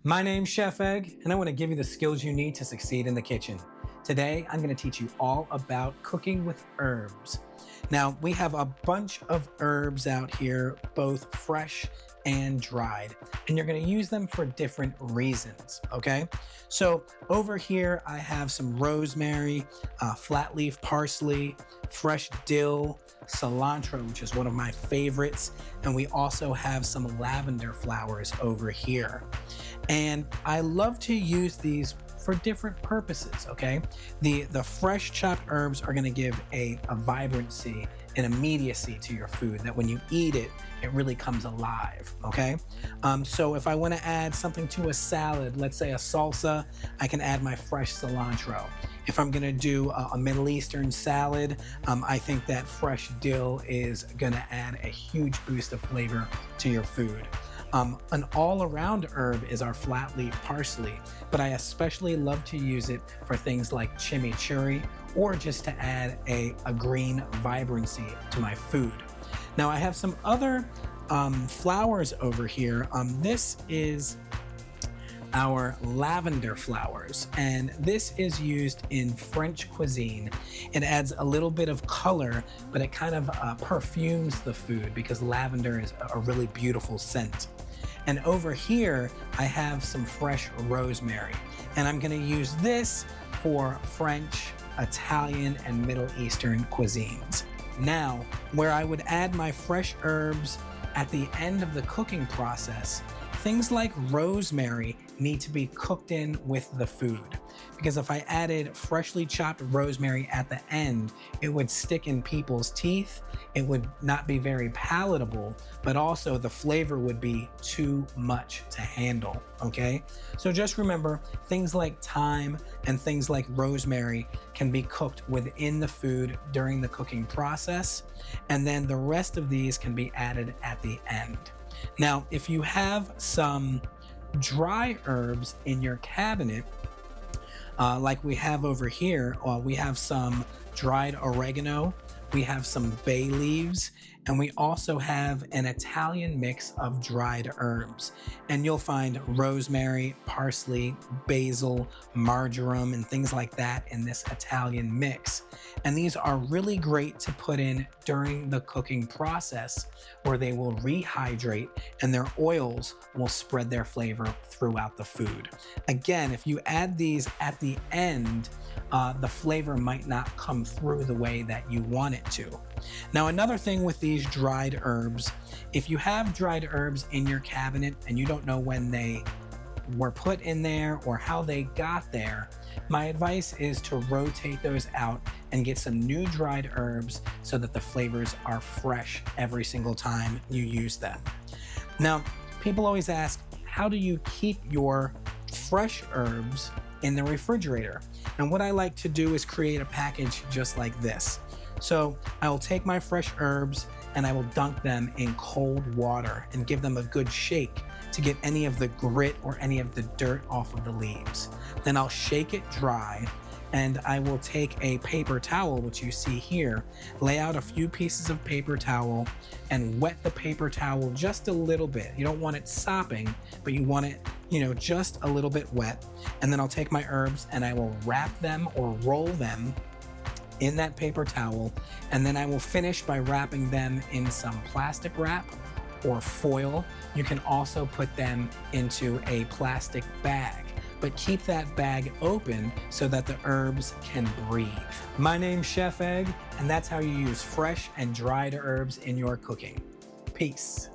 My name's Chef Egg, and I want to give you the skills you need to succeed in the kitchen. Today, I'm going to teach you all about cooking with herbs. Now, we have a bunch of herbs out here, both fresh and dried, and you're going to use them for different reasons, okay? So over here, I have some rosemary, flat leaf parsley, fresh dill, cilantro, which is one of my favorites, and we also have some lavender flowers over here. And I love to use these for different purposes, okay? The fresh chopped herbs are gonna give a vibrancy and immediacy to your food that when you eat it, it really comes alive, okay? So if I wanna add something to a salad, let's say a salsa, I can add my fresh cilantro. If I'm gonna do a Middle Eastern salad, I think that fresh dill is gonna add a huge boost of flavor to your food. An all-around herb is our flat leaf parsley, but I especially love to use it for things like chimichurri or just to add a green vibrancy to my food. Now I have some other flowers over here. This is our lavender flowers, and this is used in French cuisine. It adds a little bit of color, but it kind of perfumes the food because lavender is a really beautiful scent. And over here, I have some fresh rosemary, and I'm gonna use this for French, Italian, and Middle Eastern cuisines. Now, where I would add my fresh herbs at the end of the cooking process, things like rosemary need to be cooked in with the food. Because if I added freshly chopped rosemary at the end, it would stick in people's teeth. It would not be very palatable, but also the flavor would be too much to handle, okay? So just remember, things like thyme and things like rosemary can be cooked within the food during the cooking process, and then the rest of these can be added at the end. Now, if you have some dry herbs in your cabinet, like we have over here, we have some dried oregano, we have some bay leaves, and we also have an Italian mix of dried herbs. And you'll find rosemary, parsley, basil, marjoram, and things like that in this Italian mix. And these are really great to put in during the cooking process where they will rehydrate and their oils will spread their flavor throughout the food. Again, if you add these at the end, the flavor might not come through the way that you want it to. Now, another thing with these dried herbs, if you have dried herbs in your cabinet and you don't know when they were put in there or how they got there, my advice is to rotate those out and get some new dried herbs so that the flavors are fresh every single time you use them. Now, people always ask, how do you keep your fresh herbs in the refrigerator? And what I like to do is create a package just like this. So I will take my fresh herbs and I will dunk them in cold water and give them a good shake to get any of the grit or any of the dirt off of the leaves. Then I'll shake it dry and I will take a paper towel, which you see here, lay out a few pieces of paper towel and wet the paper towel just a little bit. You don't want it sopping, but you want it, just a little bit wet. And then I'll take my herbs and I will wrap them or roll them in that paper towel, and then I will finish by wrapping them in some plastic wrap or foil. You can also put them into a plastic bag, but keep that bag open so that the herbs can breathe. My name's Chef Egg, and that's how you use fresh and dried herbs in your cooking. Peace.